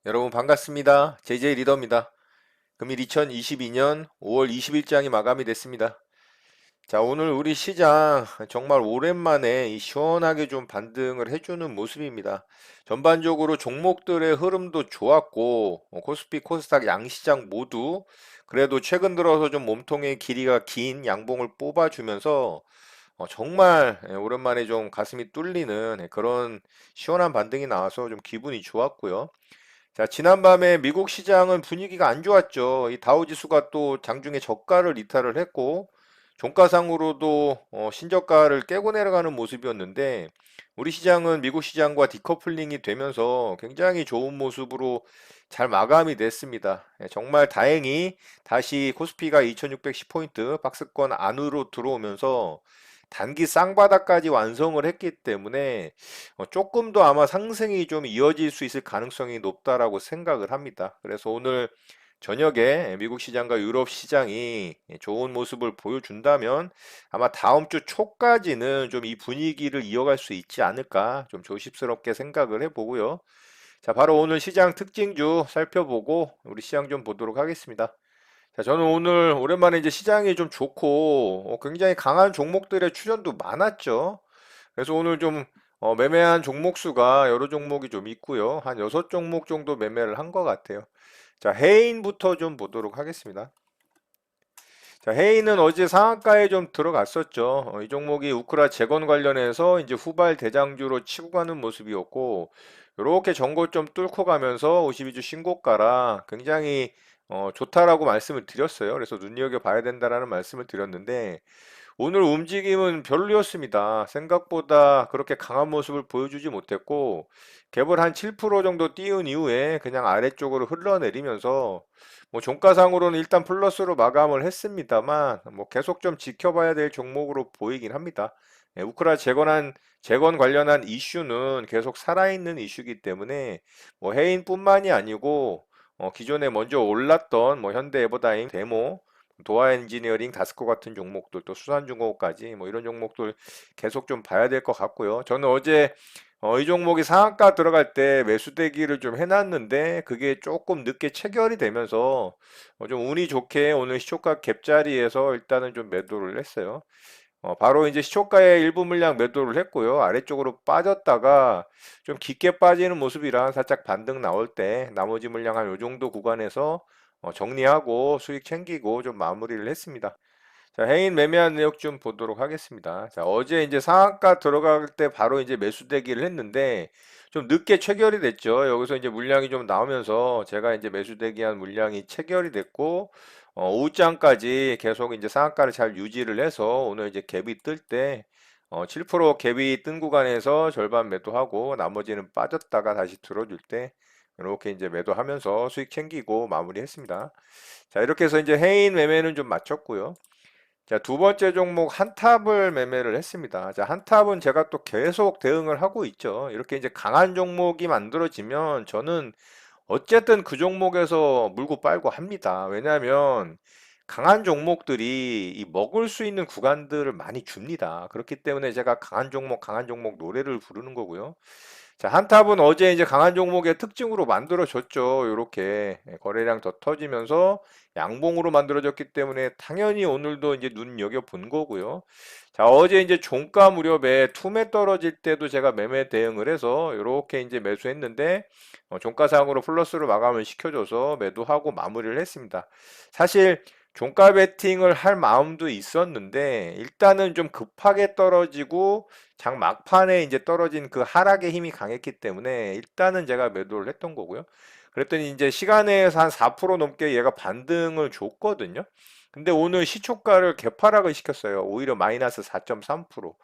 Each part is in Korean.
여러분 반갑습니다. JJ 리더입니다. 금일 2022년 5월 20일장이 마감이 됐습니다. 자, 오늘 우리 시장 정말 오랜만에 시원하게 좀 반등을 해주는 모습입니다. 전반적으로 종목들의 흐름도 좋았고, 코스피, 코스닥 양시장 모두 그래도 최근 들어서 좀 몸통의 길이가 긴 양봉을 뽑아주면서 정말 오랜만에 좀 가슴이 뚫리는 그런 시원한 반등이 나와서 좀 기분이 좋았고요. 자, 지난밤에 미국 시장은 분위기가 안 좋았죠. 이 다우지수가 또 장중에 저가를 이탈을 했고, 종가상으로도 신저가를 깨고 내려가는 모습이었는데, 우리 시장은 미국 시장과 디커플링이 되면서 굉장히 좋은 모습으로 잘 마감이 됐습니다. 정말 다행히 다시 코스피가 2610포인트 박스권 안으로 들어오면서 단기 쌍바닥까지 완성을 했기 때문에 조금 더 아마 상승이 좀 이어질 수 있을 가능성이 높다라고 생각을 합니다. 그래서 오늘 저녁에 미국 시장과 유럽 시장이 좋은 모습을 보여준다면 아마 다음 주 초까지는 좀 이 분위기를 이어갈 수 있지 않을까 좀 조심스럽게 생각을 해보고요. 자, 바로 오늘 시장 특징주 살펴보고 우리 시장 좀 보도록 하겠습니다. 자, 저는 오늘 오랜만에 이제 시장이 좀 좋고 굉장히 강한 종목들의 출현도 많았죠. 그래서 오늘 좀 매매한 종목 수가 여러 종목이 좀 있고요. 한 6종목 정도 매매를 한 것 같아요. 자, 해인부터 좀 보도록 하겠습니다. 자, 해인은 어제 상한가에 좀 들어갔었죠. 이 종목이 우크라 재건 관련해서 이제 후발 대장주로 치고 가는 모습이었고, 이렇게 전고점 뚫고 가면서 52주 신고가라 굉장히 좋다라고 말씀을 드렸어요. 그래서 눈여겨봐야 된다라는 말씀을 드렸는데, 오늘 움직임은 별로였습니다. 생각보다 그렇게 강한 모습을 보여주지 못했고, 갭을 한 7% 정도 띄운 이후에 그냥 아래쪽으로 흘러내리면서, 뭐 종가상으로는 일단 플러스로 마감을 했습니다만, 뭐 계속 좀 지켜봐야 될 종목으로 보이긴 합니다. 우크라 재건 관련한 이슈는 계속 살아있는 이슈이기 때문에, 뭐 해인뿐만이 아니고, 기존에 먼저 올랐던 뭐 현대 에버다임, 데모, 도화 엔지니어링, 다스코 같은 종목들, 또 수산중공업까지 뭐 이런 종목들 계속 좀 봐야 될 것 같고요. 저는 어제 이 종목이 상한가 들어갈 때 매수 대기를 좀 해놨는데 그게 조금 늦게 체결이 되면서 좀 운이 좋게 오늘 시초가 갭자리에서 일단은 좀 매도를 했어요. 바로 이제 시초가에 일부 물량 매도를 했고요. 아래쪽으로 빠졌다가 좀 깊게 빠지는 모습이라 살짝 반등 나올 때 나머지 물량 한 요 정도 구간에서 정리하고 수익 챙기고 좀 마무리를 했습니다. 자, 해인 매매한 내역 좀 보도록 하겠습니다. 자, 어제 이제 상한가 들어갈 때 바로 이제 매수 대기를 했는데 좀 늦게 체결이 됐죠. 여기서 이제 물량이 좀 나오면서 제가 이제 매수 대기한 물량이 체결이 됐고 오후장까지 계속 이제 상한가를 잘 유지를 해서 오늘 이제 갭이 뜰 때 7% 갭이 뜬 구간에서 절반 매도하고 나머지는 빠졌다가 다시 들어줄 때 이렇게 이제 매도하면서 수익 챙기고 마무리했습니다. 자, 이렇게 해서 이제 해인 매매는 좀 마쳤고요. 자, 두 번째 종목 한탑을 매매를 했습니다. 자, 한탑은 제가 또 계속 대응을 하고 있죠. 이렇게 이제 강한 종목이 만들어지면 저는 어쨌든 그 종목에서 물고 빨고 합니다. 왜냐하면 강한 종목들이 이 먹을 수 있는 구간들을 많이 줍니다. 그렇기 때문에 제가 강한 종목 노래를 부르는 거고요. 자, 한탑은 어제 이제 강한 종목의 특징으로 만들어졌죠. 이렇게 거래량 더 터지면서 양봉으로 만들어졌기 때문에 당연히 오늘도 이제 눈여겨 본 거고요. 자, 어제 이제 종가 무렵에 투매 떨어질 때도 제가 매매 대응을 해서 이렇게 이제 매수했는데 종가상으로 플러스로 마감을 시켜줘서 매도하고 마무리를 했습니다. 사실 종가 베팅을 할 마음도 있었는데 일단은 좀 급하게 떨어지고 장 막판에 이제 떨어진 그 하락의 힘이 강했기 때문에 일단은 제가 매도를 했던 거고요. 그랬더니 이제 시간에서 한 4% 넘게 얘가 반등을 줬거든요. 근데 오늘 시초가를 개파락을 시켰어요. 오히려 마이너스 4.3%.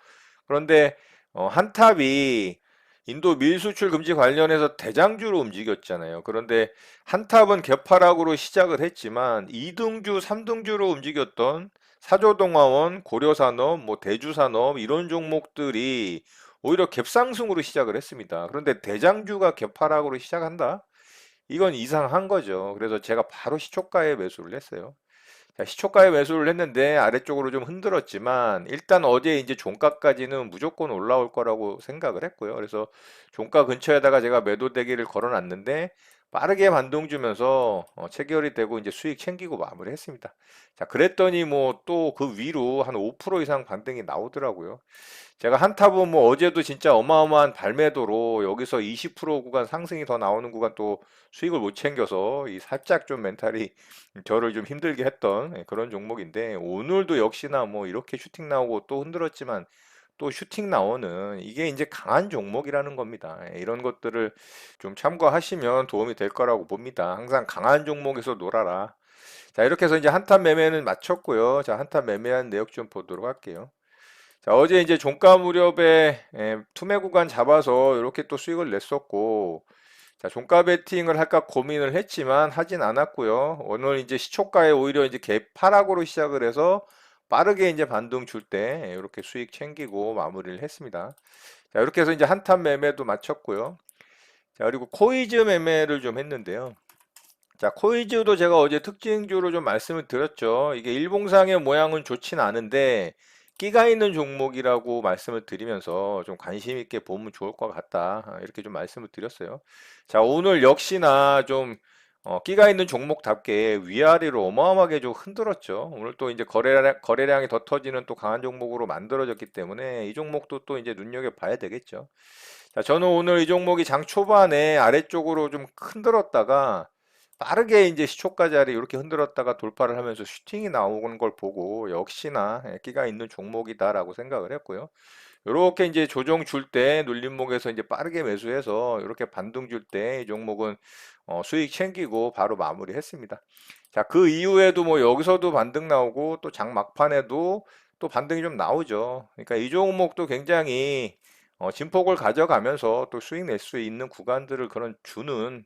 그런데 한탑이 인도 밀 수출 금지 관련해서 대장주로 움직였잖아요. 그런데 한탑은 개파락으로 시작을 했지만 2등주, 3등주로 움직였던 사조동화원, 고려산업, 뭐 대주산업 이런 종목들이 오히려 갭상승으로 시작을 했습니다. 그런데 대장주가 개파락으로 시작한다? 이건 이상한 거죠. 그래서 제가 바로 시초가에 매수를 했어요. 자, 시초가에 매수를 했는데 아래쪽으로 좀 흔들었지만 일단 어제 이제 종가까지는 무조건 올라올 거라고 생각을 했고요. 그래서 종가 근처에다가 제가 매도 대기를 걸어 놨는데 빠르게 반등 주면서 체결이 되고 이제 수익 챙기고 마무리했습니다. 자, 그랬더니 뭐 또 그 위로 한 5% 이상 반등이 나오더라고요. 제가 한타보 뭐 어제도 진짜 어마어마한 발매도로 여기서 20% 구간 상승이 더 나오는 구간 또 수익을 못 챙겨서 이 살짝 좀 멘탈이 저를 좀 힘들게 했던 그런 종목인데, 오늘도 역시나 뭐 이렇게 슈팅 나오고 또 흔들었지만 또 슈팅 나오는 이게 이제 강한 종목이라는 겁니다. 이런 것들을 좀 참고하시면 도움이 될 거라고 봅니다. 항상 강한 종목에서 놀아라. 자, 이렇게 해서 이제 한탄 매매는 마쳤고요. 자, 한탄 매매한 내역 좀 보도록 할게요. 자, 어제 이제 종가 무렵에 투매 구간 잡아서 이렇게 또 수익을 냈었고, 자, 종가 베팅을 할까 고민을 했지만 하진 않았고요. 오늘 이제 시초가에 오히려 이제 개파락으로 시작을 해서 빠르게 이제 반등 줄 때 이렇게 수익 챙기고 마무리를 했습니다. 자, 이렇게 해서 이제 한탄 매매도 마쳤고요. 자, 그리고 코이즈 매매를 좀 했는데요. 자, 코이즈도 제가 어제 특징주로 좀 말씀을 드렸죠. 이게 일봉상의 모양은 좋진 않은데 끼가 있는 종목이라고 말씀을 드리면서 좀 관심 있게 보면 좋을 것 같다. 이렇게 좀 말씀을 드렸어요. 자, 오늘 역시나 좀 끼가 있는 종목답게 위아래로 어마어마하게 좀 흔들었죠. 오늘 또 이제 거래량이 더 터지는 또 강한 종목으로 만들어졌기 때문에 이 종목도 또 이제 눈여겨봐야 되겠죠. 자, 저는 오늘 이 종목이 장 초반에 아래쪽으로 좀 흔들었다가 빠르게 이제 시초가 자리 이렇게 흔들었다가 돌파를 하면서 슈팅이 나오는 걸 보고 역시나 끼가 있는 종목이다라고 생각을 했고요. 이렇게 이제 조정 줄 때 눌림목에서 이제 빠르게 매수해서 이렇게 반등 줄 때 이 종목은 수익 챙기고 바로 마무리했습니다. 자, 그 이후에도 뭐 여기서도 반등 나오고 또 장 막판에도 또 반등이 좀 나오죠. 그러니까 이 종목도 굉장히 진폭을 가져가면서 또 수익 낼 수 있는 구간들을 그런 주는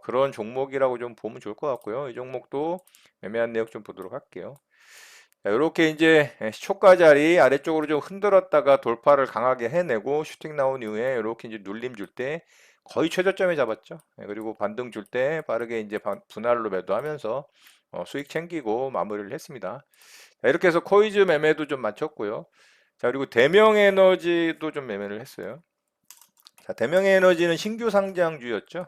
그런 종목이라고 좀 보면 좋을 것 같고요. 이 종목도 매매한 내역 좀 보도록 할게요. 자, 이렇게 이제 시초가 자리 아래쪽으로 좀 흔들었다가 돌파를 강하게 해내고 슈팅 나온 이후에 이렇게 이제 눌림 줄 때 거의 최저점에 잡았죠. 그리고 반등 줄 때 빠르게 이제 분할로 매도하면서 수익 챙기고 마무리를 했습니다. 자, 이렇게 해서 코이즈 매매도 좀 마쳤고요. 자, 그리고 대명에너지도 좀 매매를 했어요. 자, 대명에너지는 신규 상장주였죠.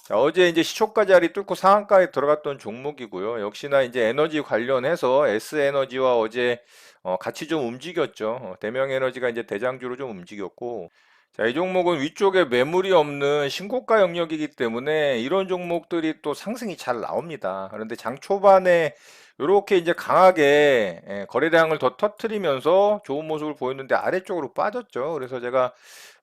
자, 어제 이제 시초가 자리 뚫고 상한가에 들어갔던 종목이고요. 역시나 이제 에너지 관련해서 S에너지와 어제 같이 좀 움직였죠. 대명에너지가 이제 대장주로 좀 움직였고, 자, 이 종목은 위쪽에 매물이 없는 신고가 영역이기 때문에 이런 종목들이 또 상승이 잘 나옵니다. 그런데 장 초반에 이렇게 이제 강하게 거래량을 더 터트리면서 좋은 모습을 보였는데 아래쪽으로 빠졌죠. 그래서 제가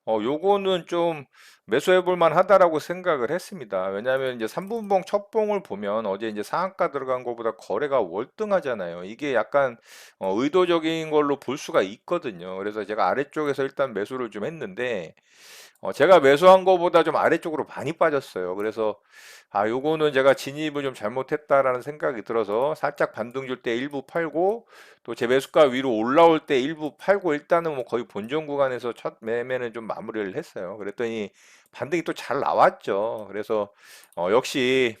요거는 좀 매수해 볼 만하다라고 생각을 했습니다. 왜냐하면 이제 3분봉 첫 봉을 보면 어제 이제 상한가 들어간 것보다 거래가 월등하잖아요. 이게 약간 의도적인 걸로 볼 수가 있거든요. 그래서 제가 아래쪽에서 일단 매수를 좀 했는데 제가 매수한 거보다 좀 아래쪽으로 많이 빠졌어요. 그래서 요거는 제가 진입을 좀 잘못했다라는 생각이 들어서 살짝 반등 줄 때 일부 팔고 또 제 매수가 위로 올라올 때 일부 팔고 일단은 뭐 거의 본전 구간에서 첫 매매는 좀 마무리를 했어요. 그랬더니 반등이 또 잘 나왔죠. 그래서 역시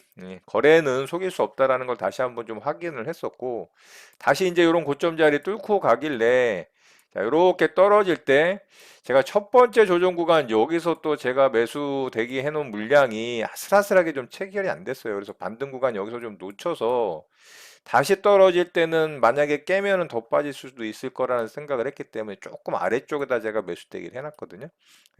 거래는 속일 수 없다라는 걸 다시 한번 좀 확인을 했었고, 다시 이제 이런 고점 자리 뚫고 가길래 자, 이렇게 떨어질 때 제가 첫 번째 조정 구간 여기서 또 제가 매수 대기 해놓은 물량이 아슬아슬하게 좀 체결이 안 됐어요. 그래서 반등 구간 여기서 좀 놓쳐서 다시 떨어질 때는 만약에 깨면은 더 빠질 수도 있을 거라는 생각을 했기 때문에 조금 아래쪽에다 제가 매수 대기를 해놨거든요.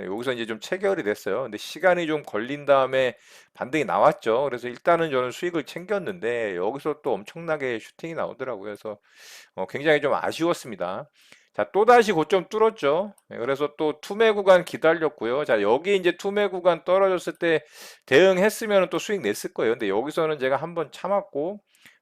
여기서 이제 좀 체결이 됐어요. 근데 시간이 좀 걸린 다음에 반등이 나왔죠. 그래서 일단은 저는 수익을 챙겼는데 여기서 또 엄청나게 슈팅이 나오더라고요. 그래서 굉장히 좀 아쉬웠습니다. 자, 또다시 고점 뚫었죠. 그래서 또 투매 구간 기다렸고요. 자, 여기 이제 투매 구간 떨어졌을 때 대응했으면 또 수익 냈을 거예요. 근데 여기서는 제가 한번 참았고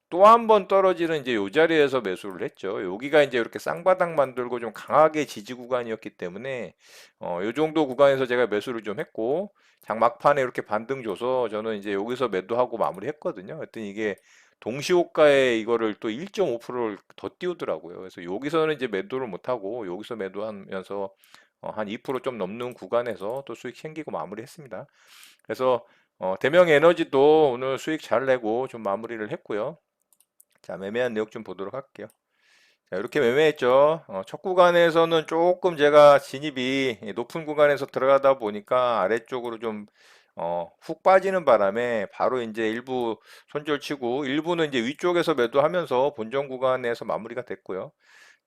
또 한 번 떨어지는 이제 요 자리에서 매수를 했죠. 여기가 이제 이렇게 쌍바닥 만들고 좀 강하게 지지 구간이었기 때문에 요 정도 구간에서 제가 매수를 좀 했고 장 막판에 이렇게 반등 줘서 저는 이제 여기서 매도하고 마무리했거든요. 그랬더니 이게 동시호가에 이거를 또 1.5%를 더 띄우더라고요. 그래서 여기서는 이제 매도를 못하고 여기서 매도하면서 한 2%좀 넘는 구간에서 또 수익 챙기고 마무리했습니다. 그래서 대명에너지도 오늘 수익 잘 내고 좀 마무리를 했고요. 자, 매매한 내역 좀 보도록 할게요. 자, 이렇게 매매했죠. 첫 구간에서는 조금 제가 진입이 높은 구간에서 들어가다 보니까 아래쪽으로 좀 훅 빠지는 바람에 바로 이제 일부 손절치고 일부는 이제 위쪽에서 매도하면서 본전 구간에서 마무리가 됐고요.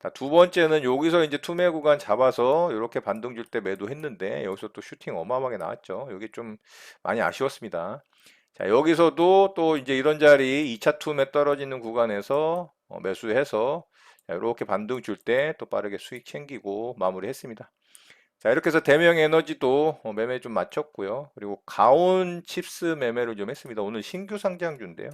자, 두 번째는 여기서 이제 투매 구간 잡아서 이렇게 반등 줄 때 매도했는데 여기서 또 슈팅 어마어마하게 나왔죠. 여기 좀 많이 아쉬웠습니다. 자, 여기서도 또 이제 이런 자리 2차 투매 떨어지는 구간에서 매수해서 자, 이렇게 반등 줄 때 또 빠르게 수익 챙기고 마무리했습니다. 자, 이렇게 해서 대명 에너지도 매매 좀 마쳤고요. 그리고 가온 칩스 매매를 좀 했습니다. 오늘 신규 상장주인데요.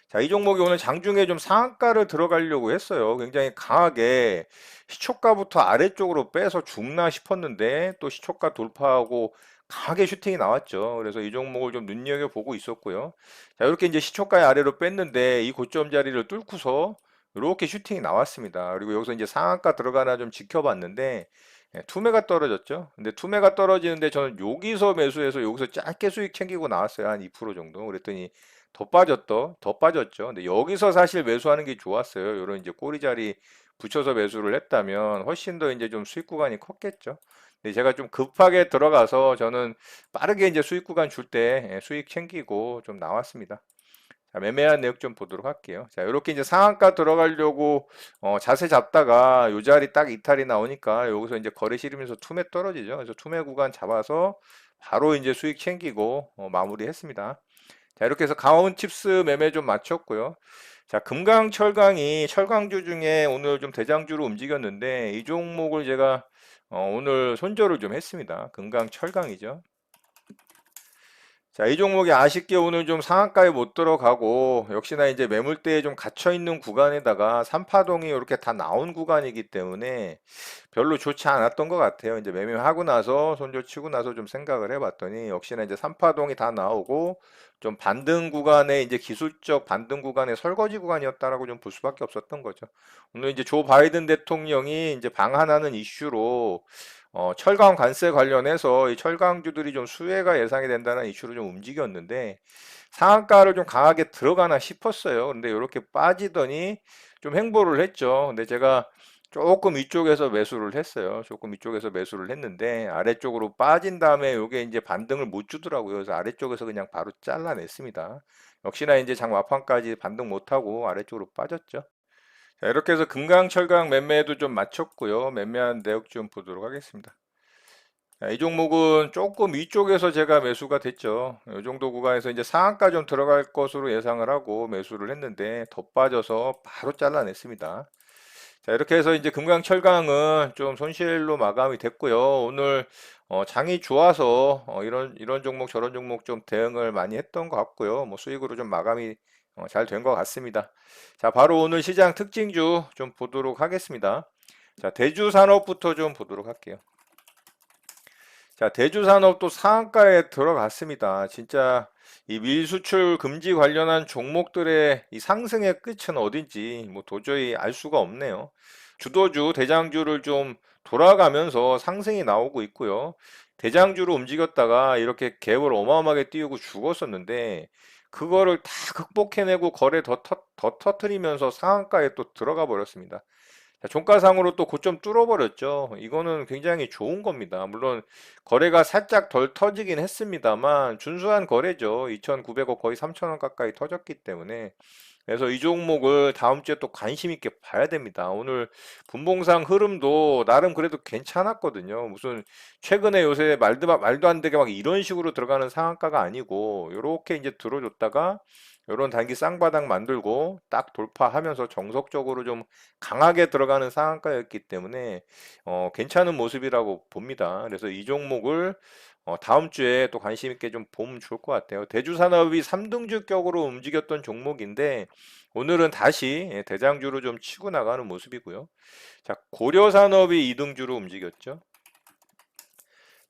자, 이 종목이 오늘 장중에 좀 상한가를 들어가려고 했어요. 굉장히 강하게 시초가부터 아래쪽으로 빼서 죽나 싶었는데 또 시초가 돌파하고 강하게 슈팅이 나왔죠. 그래서 이 종목을 좀 눈여겨보고 있었고요. 자, 이렇게 이제 시초가의 아래로 뺐는데 이 고점 자리를 뚫고서 이렇게 슈팅이 나왔습니다. 그리고 여기서 이제 상한가 들어가나 좀 지켜봤는데 투매가 떨어졌죠. 근데 투매가 떨어지는데 저는 여기서 매수해서 여기서 짧게 수익 챙기고 나왔어요. 한 2% 정도. 그랬더니 더 빠졌죠. 근데 여기서 사실 매수하는 게 좋았어요. 이런 이제 꼬리 자리 붙여서 매수를 했다면 훨씬 더 이제 좀 수익 구간이 컸겠죠. 근데 제가 좀 급하게 들어가서 저는 빠르게 이제 수익 구간 줄 때 수익 챙기고 좀 나왔습니다. 자, 매매한 내역 좀 보도록 할게요. 자, 이렇게 이제 상한가 들어가려고 자세 잡다가 요 자리 딱 이탈이 나오니까 여기서 이제 거래 싫으면서 투매 떨어지죠. 그래서 투매 구간 잡아서 바로 이제 수익 챙기고 마무리했습니다. 자, 이렇게 해서 강원 칩스 매매 좀 마쳤고요. 자, 금강 철강이 철강주 중에 오늘 좀 대장주로 움직였는데 이 종목을 제가 오늘 손절을 좀 했습니다. 금강 철강이죠. 자, 이 종목이 아쉽게 오늘 좀 상한가에 못 들어가고 역시나 이제 매물대에 좀 갇혀 있는 구간에다가 삼파동이 이렇게 다 나온 구간이기 때문에 별로 좋지 않았던 것 같아요. 이제 매매하고 나서 손절 치고 나서 좀 생각을 해봤더니 역시나 이제 삼파동이 다 나오고 좀 반등 구간에 이제 기술적 반등 구간의 설거지 구간이었다라고 좀 볼 수밖에 없었던 거죠. 오늘 이제 조 바이든 대통령이 이제 방한하는 이슈로 철강 관세 관련해서 이 철강주들이 좀 수혜가 예상이 된다는 이슈로 좀 움직였는데 상한가를 좀 강하게 들어가나 싶었어요. 근데 이렇게 빠지더니 좀 횡보를 했죠. 근데 제가 조금 위쪽에서 매수를 했어요. 조금 위쪽에서 매수를 했는데 아래쪽으로 빠진 다음에 이게 이제 반등을 못 주더라고요. 그래서 아래쪽에서 그냥 바로 잘라냈습니다. 역시나 이제 장마판까지 반등 못하고 아래쪽으로 빠졌죠. 자, 이렇게 해서 금강, 철강 매매도 좀 마쳤고요. 매매한 내역 좀 보도록 하겠습니다. 자, 이 종목은 조금 위쪽에서 제가 매수가 됐죠. 이 정도 구간에서 이제 상한가 좀 들어갈 것으로 예상을 하고 매수를 했는데 더 빠져서 바로 잘라냈습니다. 자, 이렇게 해서 이제 금강, 철강은 좀 손실로 마감이 됐고요. 오늘 장이 좋아서 이런 종목 저런 종목 좀 대응을 많이 했던 것 같고요. 뭐 수익으로 좀 마감이 잘 된 것 같습니다. 자, 바로 오늘 시장 특징주 좀 보도록 하겠습니다. 자, 대주산업부터 좀 보도록 할게요. 자, 대주산업도 상한가에 들어갔습니다. 진짜 이 밀수출 금지 관련한 종목들의 이 상승의 끝은 어딘지 뭐 도저히 알 수가 없네요. 주도주, 대장주를 좀 돌아가면서 상승이 나오고 있고요. 대장주로 움직였다가 이렇게 갭을 어마어마하게 띄우고 죽었었는데 그거를 다 극복해내고 거래 더 터트리면서 상한가에 또 들어가 버렸습니다. 자, 종가상으로 또 고점 뚫어버렸죠. 이거는 굉장히 좋은 겁니다. 물론 거래가 살짝 덜 터지긴 했습니다만 준수한 거래죠. 2,900억 거의 3,000원 가까이 터졌기 때문에 그래서 이 종목을 다음 주에 또 관심 있게 봐야 됩니다. 오늘 분봉상 흐름도 나름 그래도 괜찮았거든요. 무슨 최근에 요새 말도 안 되게 막 이런 식으로 들어가는 상한가가 아니고 이렇게 이제 들어줬다가 이런 단기 쌍바닥 만들고 딱 돌파하면서 정석적으로 좀 강하게 들어가는 상한가였기 때문에 괜찮은 모습이라고 봅니다. 그래서 이 종목을 다음 주에 또 관심 있게 좀 보면 좋을 것 같아요. 대주산업이 3등주격으로 움직였던 종목인데 오늘은 다시 대장주로 좀 치고 나가는 모습이고요. 자, 고려산업이 2등주로 움직였죠.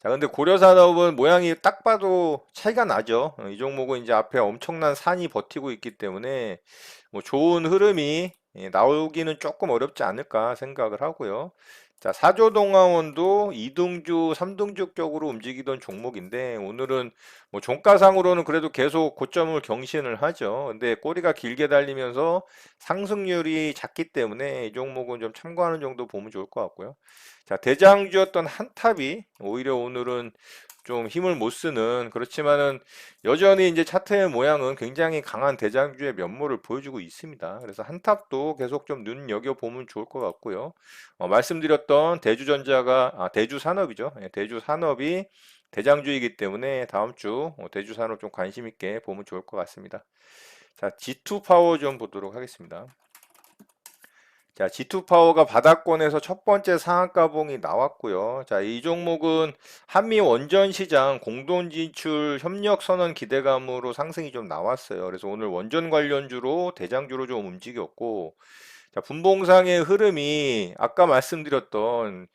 자, 근데 고려산업은 모양이 딱 봐도 차이가 나죠. 이 종목은 이제 앞에 엄청난 산이 버티고 있기 때문에 뭐 좋은 흐름이 나오기는 조금 어렵지 않을까 생각을 하고요. 자, 사조동화원도 2등주, 3등주 격으로 움직이던 종목인데 오늘은 뭐 종가상으로는 그래도 계속 고점을 경신을 하죠. 근데 꼬리가 길게 달리면서 상승률이 작기 때문에 이 종목은 좀 참고하는 정도 보면 좋을 것 같고요. 자, 대장주였던 한탑이 오히려 오늘은 좀 힘을 못 쓰는, 그렇지만은 여전히 이제 차트의 모양은 굉장히 강한 대장주의 면모를 보여주고 있습니다. 그래서 한탑도 계속 좀 눈여겨 보면 좋을 것 같고요. 말씀드렸던 대주전자가 대주산업이죠. 예, 대주산업이 대장주이기 때문에 다음 주 대주산업 좀 관심 있게 보면 좋을 것 같습니다. 자, G2 파워 좀 보도록 하겠습니다. 자, G2 파워가 바닥권에서 첫 번째 상한가봉이 나왔고요. 자, 이 종목은 한미 원전 시장 공동 진출 협력 선언 기대감으로 상승이 좀 나왔어요. 그래서 오늘 원전 관련주로 대장주로 좀 움직였고, 자, 분봉상의 흐름이 아까 말씀드렸던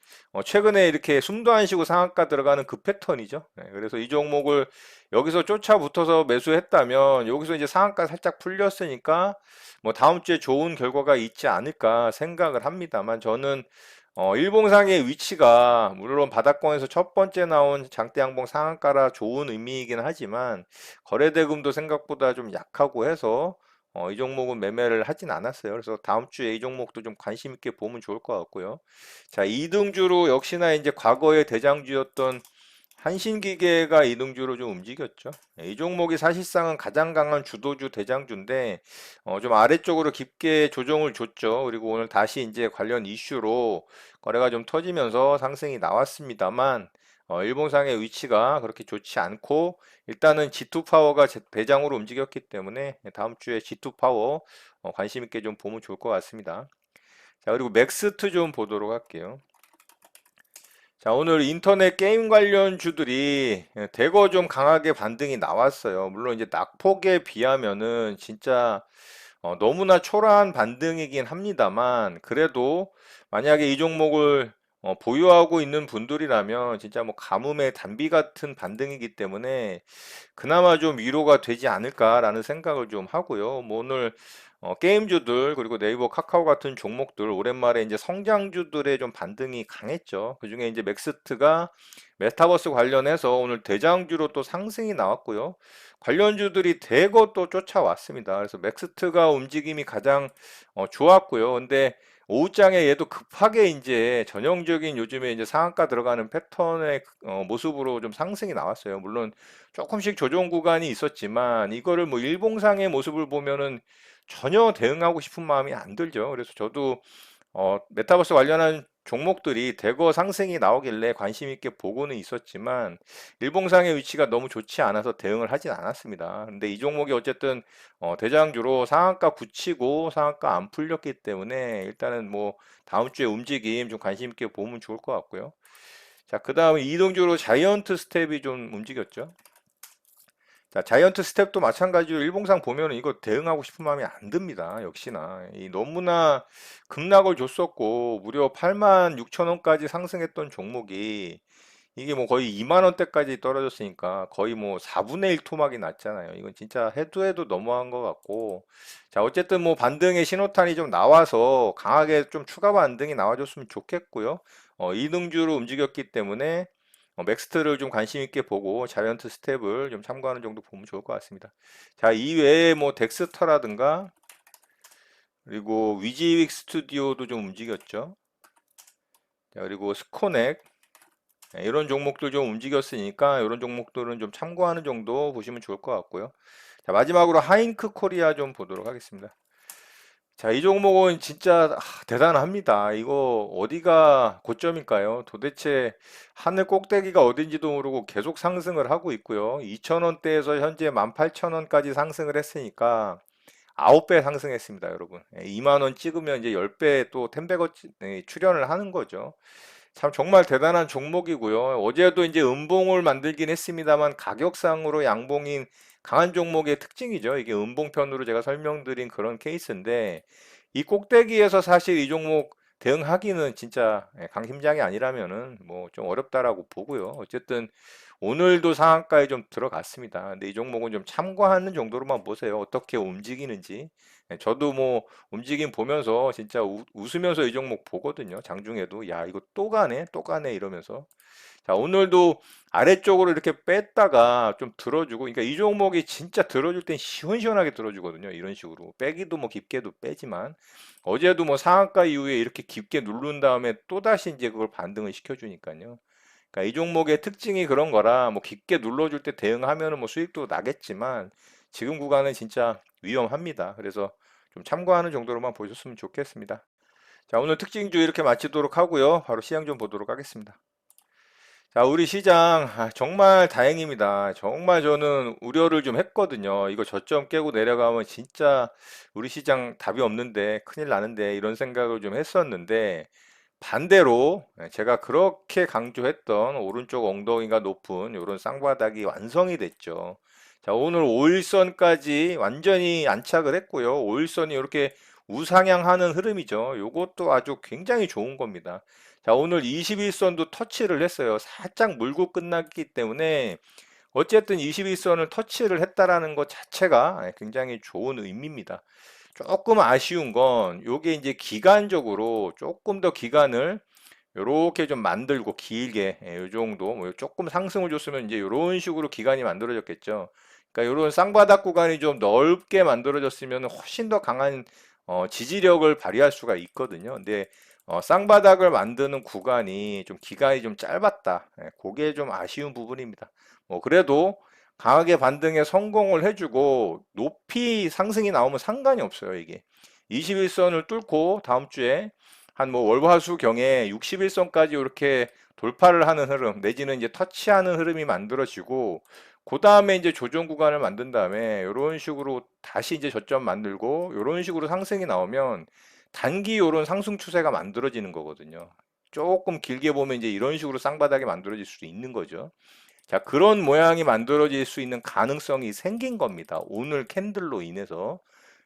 최근에 이렇게 숨도 안 쉬고 상한가 들어가는 그 패턴이죠. 네, 그래서 이 종목을 여기서 쫓아붙어서 매수했다면 여기서 이제 상한가 살짝 풀렸으니까 뭐 다음 주에 좋은 결과가 있지 않을까 생각을 합니다만 저는 일봉상의 위치가 물론 바닥권에서 첫 번째 나온 장대 양봉 상한가라 좋은 의미이긴 하지만 거래대금도 생각보다 좀 약하고 해서 이 종목은 매매를 하진 않았어요. 그래서 다음 주에 이 종목도 좀 관심 있게 보면 좋을 것 같고요. 자, 이등주로 역시나 이제 과거의 대장주였던 한신기계가 이등주로 좀 움직였죠. 이 종목이 사실상은 가장 강한 주도주 대장주인데 좀 아래쪽으로 깊게 조정을 줬죠. 그리고 오늘 다시 이제 관련 이슈로 거래가 좀 터지면서 상승이 나왔습니다만 일봉상의 위치가 그렇게 좋지 않고 일단은 G2 파워가 대장으로 움직였기 때문에 다음 주에 G2 파워 관심 있게 좀 보면 좋을 것 같습니다. 자, 그리고 맥스트 좀 보도록 할게요. 자, 오늘 인터넷 게임 관련 주들이 대거 좀 강하게 반등이 나왔어요. 물론 이제 낙폭에 비하면은 진짜 너무나 초라한 반등이긴 합니다만 그래도 만약에 이 종목을 보유하고 있는 분들이라면 진짜 뭐 가뭄의 단비 같은 반등이기 때문에 그나마 좀 위로가 되지 않을까라는 생각을 좀 하고요. 뭐 오늘 게임주들 그리고 네이버 카카오 같은 종목들 오랜만에 이제 성장주들의 좀 반등이 강했죠. 그중에 이제 맥스트가 메타버스 관련해서 오늘 대장주로 또 상승이 나왔고요. 관련주들이 대거 또 쫓아왔습니다. 그래서 맥스트가 움직임이 가장 좋았고요. 근데 오후장에 얘도 급하게 이제 전형적인 요즘에 이제 상한가 들어가는 패턴의 모습으로 좀 상승이 나왔어요. 물론 조금씩 조정 구간이 있었지만 이거를 뭐 일봉상의 모습을 보면은 전혀 대응하고 싶은 마음이 안 들죠. 그래서 저도 메타버스 관련한 종목들이 대거 상승이 나오길래 관심 있게 보고는 있었지만 일봉상의 위치가 너무 좋지 않아서 대응을 하진 않았습니다. 근데 이 종목이 어쨌든 대장주로 상한가 굳히고 상한가 안 풀렸기 때문에 일단은 뭐 다음 주에 움직임 좀 관심 있게 보면 좋을 것 같고요. 자, 그 다음에 이동주로 자이언트 스텝이 좀 움직였죠. 자, 자이언트 스텝도 마찬가지로 일봉상 보면 이거 대응하고 싶은 마음이 안 듭니다. 역시나. 너무나 급락을 줬었고, 무려 8만 6천 원까지 상승했던 종목이 이게 뭐 거의 2만 원대까지 떨어졌으니까 거의 뭐 4분의 1 토막이 났잖아요. 이건 진짜 해도 해도 너무한 것 같고. 자, 어쨌든 뭐 반등의 신호탄이 좀 나와서 강하게 좀 추가 반등이 나와줬으면 좋겠고요. 이등주로 움직였기 때문에 맥스트를 좀 관심 있게 보고 자이언트 스텝을 좀 참고하는 정도 보면 좋을 것 같습니다. 자, 이외에 뭐 덱스터라든가 그리고 위지윅 스튜디오도 좀 움직였죠. 자, 그리고 스코넥 이런 종목들 좀 움직였으니까 이런 종목들은 좀 참고하는 정도 보시면 좋을 것 같고요. 자, 마지막으로 하잉크 코리아 좀 보도록 하겠습니다. 자, 이 종목은 진짜 대단합니다. 이거 어디가 고점일까요? 도대체 하늘 꼭대기가 어딘지도 모르고 계속 상승을 하고 있고요. 2,000원대에서 현재 18,000원까지 상승을 했으니까 9배 상승했습니다, 여러분. 2만 원 찍으면 이제 10배 또 텐베거 출연을 하는 거죠. 참 정말 대단한 종목이고요. 어제도 이제 음봉을 만들긴 했습니다만 가격상으로 양봉인 강한 종목의 특징이죠. 이게 음봉편으로 제가 설명드린 그런 케이스인데 이 꼭대기에서 사실 이 종목 대응하기는 진짜 강심장이 아니라면은 뭐 좀 어렵다라고 보고요. 어쨌든 오늘도 상한가에 좀 들어갔습니다. 근데 이 종목은 좀 참고하는 정도로만 보세요. 어떻게 움직이는지. 저도 뭐 움직임 보면서 진짜 웃으면서 이 종목 보거든요. 장중에도 야 이거 또 가네 또 가네 이러면서 자 오늘도 아래쪽으로 이렇게 뺐다가 좀 들어주고 그러니까 이 종목이 진짜 들어줄 땐 시원시원하게 들어주거든요. 이런 식으로 빼기도 뭐 깊게도 빼지만 어제도 뭐 상한가 이후에 이렇게 깊게 누른 다음에 또다시 이제 그걸 반등을 시켜주니까요. 그러니까 그러니까 이 종목의 특징이 그런 거라 뭐 깊게 눌러줄 때 대응하면은 뭐 수익도 나겠지만 지금 구간은 진짜 위험합니다. 그래서 좀 참고하는 정도로만 보셨으면 좋겠습니다. 자, 오늘 특징주 이렇게 마치도록 하고요. 바로 시장 좀 보도록 하겠습니다. 자, 우리 시장 정말 다행입니다. 정말 저는 우려를 좀 했거든요. 이거 저점 깨고 내려가면 진짜 우리 시장 답이 없는데 큰일 나는데 이런 생각을 좀 했었는데 반대로 제가 그렇게 강조했던 오른쪽 엉덩이가 높은 이런 쌍바닥이 완성이 됐죠. 자, 오늘 5일선까지 완전히 안착을 했고요. 5일선이 이렇게 우상향하는 흐름이죠. 이것도 아주 굉장히 좋은 겁니다. 자, 오늘 21선도 터치를 했어요. 살짝 물고 끝났기 때문에 어쨌든 21선을 터치를 했다라는 것 자체가 굉장히 좋은 의미입니다. 조금 아쉬운 건 요게 이제 기간적으로 조금 더 기간을 요렇게 좀 만들고 길게 요 정도 뭐 조금 상승을 줬으면 이제 요런 식으로 기간이 만들어졌겠죠. 그러니까 요런 쌍바닥 구간이 좀 넓게 만들어졌으면 훨씬 더 강한 지지력을 발휘할 수가 있거든요. 근데 쌍바닥을 만드는 구간이 좀 기간이 좀 짧았다. 그게 좀 아쉬운 부분입니다. 뭐 그래도 강하게 반등에 성공을 해주고 높이 상승이 나오면 상관이 없어요, 이게. 21선을 뚫고 다음 주에 한 뭐 월화수경에 61선까지 이렇게 돌파를 하는 흐름, 내지는 이제 터치하는 흐름이 만들어지고, 그 다음에 이제 조정 구간을 만든 다음에 이런 식으로 다시 이제 저점 만들고, 이런 식으로 상승이 나오면 단기 이런 상승 추세가 만들어지는 거거든요. 조금 길게 보면 이제 이런 식으로 쌍바닥이 만들어질 수도 있는 거죠. 자, 그런 모양이 만들어질 수 있는 가능성이 생긴 겁니다. 오늘 캔들로 인해서.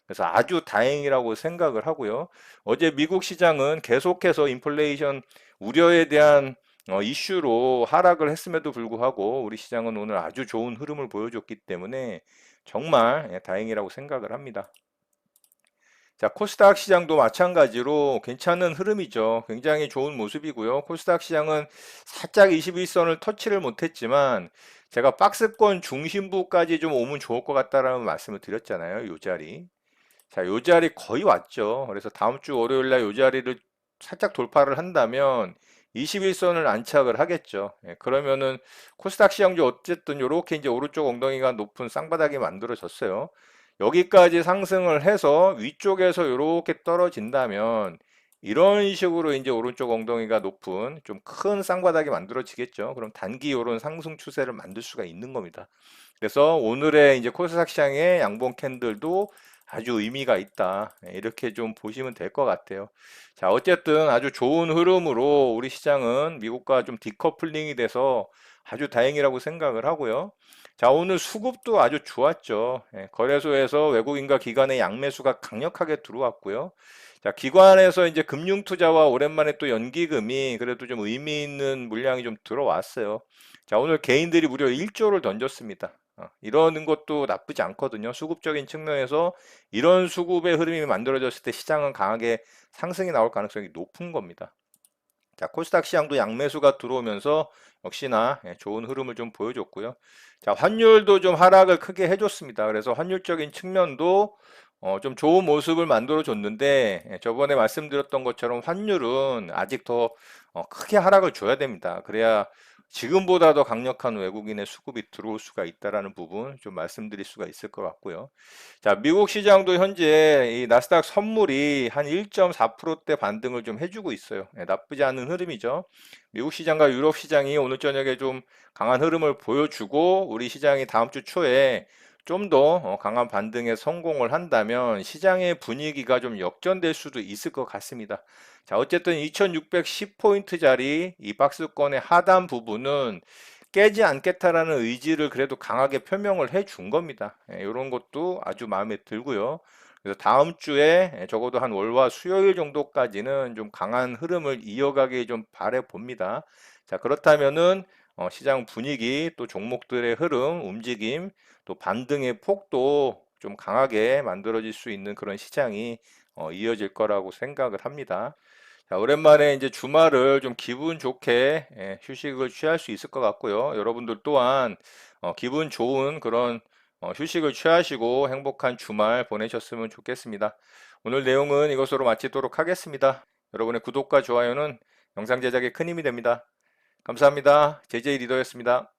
그래서 아주 다행이라고 생각을 하고요. 어제 미국 시장은 계속해서 인플레이션 우려에 대한 이슈로 하락을 했음에도 불구하고 우리 시장은 오늘 아주 좋은 흐름을 보여줬기 때문에 정말 다행이라고 생각을 합니다. 자, 코스닥 시장도 마찬가지로 괜찮은 흐름이죠. 굉장히 좋은 모습이고요. 코스닥 시장은 살짝 21선을 터치를 못했지만 제가 박스권 중심부까지 좀 오면 좋을 것 같다라는 말씀을 드렸잖아요. 요 자리. 자, 요 자리 거의 왔죠. 그래서 다음 주 월요일 날 요 자리를 살짝 돌파를 한다면 21선을 안착을 하겠죠. 그러면은 코스닥 시장도 어쨌든 요렇게 이제 오른쪽 엉덩이가 높은 쌍바닥이 만들어졌어요. 여기까지 상승을 해서 위쪽에서 이렇게 떨어진다면 이런 식으로 이제 오른쪽 엉덩이가 높은 좀 큰 쌍바닥이 만들어지겠죠. 그럼 단기 이런 상승 추세를 만들 수가 있는 겁니다. 그래서 오늘의 이제 코스닥 시장의 양봉 캔들도 아주 의미가 있다. 이렇게 좀 보시면 될 것 같아요. 자, 어쨌든 아주 좋은 흐름으로 우리 시장은 미국과 좀 디커플링이 돼서 아주 다행이라고 생각을 하고요. 자, 오늘 수급도 아주 좋았죠. 거래소에서 외국인과 기관의 양매수가 강력하게 들어왔고요. 자, 기관에서 이제 금융투자와 오랜만에 또 연기금이 그래도 좀 의미 있는 물량이 좀 들어왔어요. 자, 오늘 개인들이 무려 1조를 던졌습니다. 이러는 것도 나쁘지 않거든요. 수급적인 측면에서 이런 수급의 흐름이 만들어졌을 때 시장은 강하게 상승이 나올 가능성이 높은 겁니다. 자, 코스닥 시장도 양매수가 들어오면서 역시나 좋은 흐름을 좀 보여줬고요. 자, 환율도 좀 하락을 크게 해줬습니다. 그래서 환율적인 측면도 좀 좋은 모습을 만들어 줬는데 저번에 말씀드렸던 것처럼 환율은 아직 더 크게 하락을 줘야 됩니다. 그래야 지금보다 더 강력한 외국인의 수급이 들어올 수가 있다라는 부분 좀 말씀드릴 수가 있을 것 같고요. 자, 미국 시장도 현재 이 나스닥 선물이 한 1.4%대 반등을 좀 해주고 있어요. 나쁘지 않은 흐름이죠. 미국 시장과 유럽 시장이 오늘 저녁에 좀 강한 흐름을 보여주고 우리 시장이 다음 주 초에 좀 더 강한 반등에 성공을 한다면 시장의 분위기가 좀 역전될 수도 있을 것 같습니다. 자, 어쨌든 2610포인트짜리 이 박스권의 하단 부분은 깨지 않겠다라는 의지를 그래도 강하게 표명을 해 준 겁니다. 이런 것도 아주 마음에 들고요. 그래서 다음 주에 적어도 한 월화 수요일 정도까지는 좀 강한 흐름을 이어가길 좀 바래 봅니다. 자, 그렇다면은 시장 분위기 또 종목들의 흐름, 움직임, 또 반등의 폭도 좀 강하게 만들어질 수 있는 그런 시장이 이어질 거라고 생각을 합니다. 자, 오랜만에 이제 주말을 좀 기분 좋게 휴식을 취할 수 있을 것 같고요. 여러분들 또한 기분 좋은 그런 휴식을 취하시고 행복한 주말 보내셨으면 좋겠습니다. 오늘 내용은 이것으로 마치도록 하겠습니다. 여러분의 구독과 좋아요는 영상 제작에 큰 힘이 됩니다. 감사합니다. JJ 리더였습니다.